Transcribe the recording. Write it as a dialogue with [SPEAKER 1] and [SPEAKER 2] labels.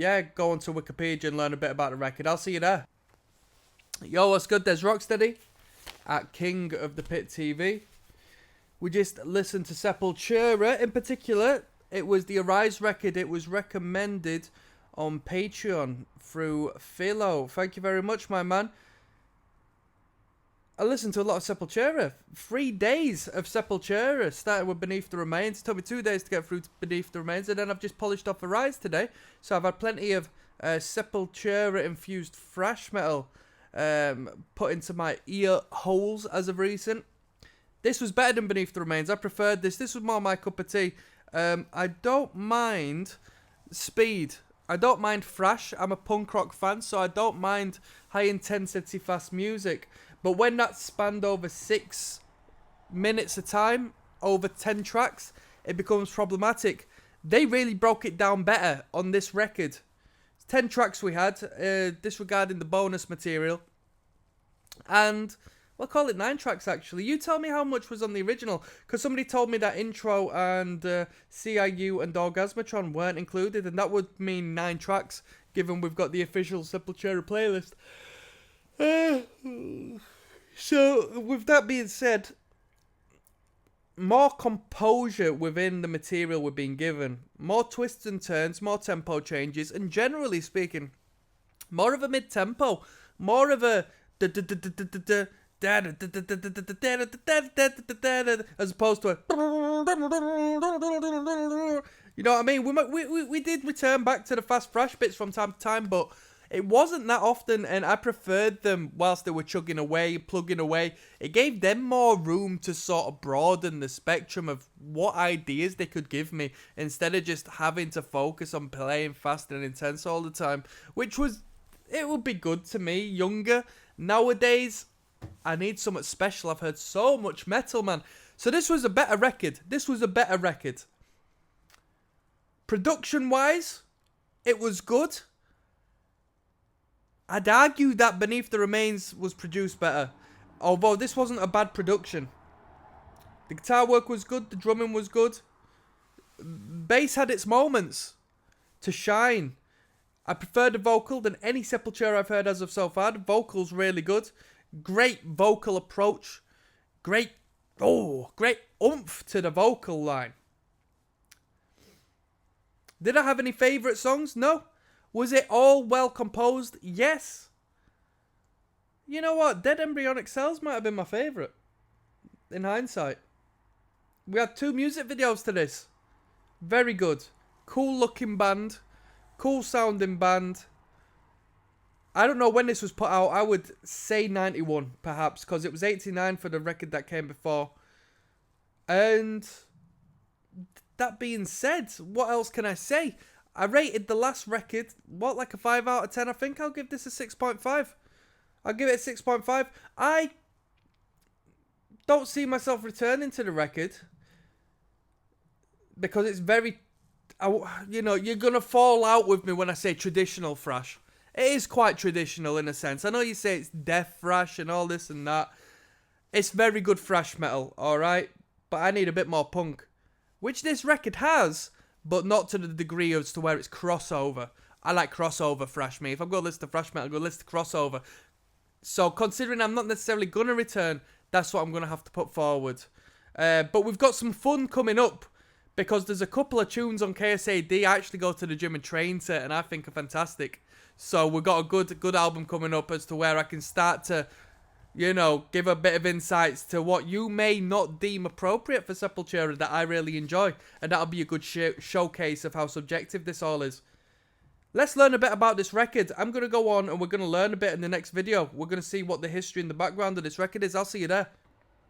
[SPEAKER 1] yeah, go onto Wikipedia and learn a bit about the record. I'll see you there. Yo, what's good? There's ROCKSTEADY at King of the Pit TV. We just listened to Sepultura. In particular, it was the Arise record. It was recommended on Patreon through Philo. Thank you very much, my man. I listened to a lot of Sepultura. 3 days of Sepultura. Started with Beneath the Remains. It took me 2 days to get through Beneath the Remains, and then I've just polished off Arise today. So I've had plenty of Sepultura-infused thrash metal put into my ear holes as of recent. This was better than Beneath the Remains. I preferred this. This was more my cup of tea. I don't mind speed. I don't mind thrash. I'm a punk rock fan, so I don't mind high-intensity, fast music. But when that's spanned over 6 minutes a time, over 10 tracks, it becomes problematic. They really broke it down better on this record. 10 tracks we had, disregarding the bonus material. And we'll call it 9 tracks, actually. You tell me how much was on the original, because somebody told me that Intro and CIU and Orgasmatron weren't included, and that would mean 9 tracks, given we've got the official Sepultura playlist. So, with that being said, more composure within the material we're being given, more twists and turns, more tempo changes, and generally speaking, more of a mid-tempo, more of a as opposed to a, you know what I mean? We did return back to the fast thrash bits from time to time, but it wasn't that often, and I preferred them whilst they were chugging away, plugging away. It gave them more room to sort of broaden the spectrum of what ideas they could give me, instead of just having to focus on playing fast and intense all the time, which was, it would be good to me, younger. Nowadays, I need something special. I've heard so much metal, man. So this was a better record. Production-wise, it was good. I'd argue that Beneath the Remains was produced better, although this wasn't a bad production. The guitar work was good, the drumming was good. Bass had its moments to shine. I preferred the vocal than any Sepultura I've heard as of so far. The vocal's really good. Great vocal approach. Great oomph to the vocal line. Did I have any favourite songs? No. Was it all well composed? Yes. You know what? Dead Embryonic Cells might have been my favourite, in hindsight. We had 2 music videos to this. Very good. Cool looking band. Cool sounding band. I don't know when this was put out. I would say 91, perhaps, because it was 89 for the record that came before. And that being said, what else can I say? I rated the last record, like a 5 out of 10? I think I'll give this a 6.5. I'll give it a 6.5. I don't see myself returning to the record, because it's very, you know, you're going to fall out with me when I say traditional thrash. It is quite traditional in a sense. I know you say it's death thrash and all this and that. It's very good thrash metal, alright? But I need a bit more punk, which this record has, but not to the degree as to where it's crossover. I like crossover thrash, me. If I'm going to listen to thrash metal, I'm going to listen to crossover. So considering I'm not necessarily going to return, that's what I'm going to have to put forward. But we've got some fun coming up, because there's a couple of tunes on KSAD I actually go to the gym and train to, and I think are fantastic. So we've got a good album coming up as to where I can start to, you know, give a bit of insights to what you may not deem appropriate for Sepultura that I really enjoy. And that'll be a good showcase of how subjective this all is. Let's learn a bit about this record. I'm going to go on and we're going to learn a bit in the next video. We're going to see what the history and the background of this record is. I'll see you there.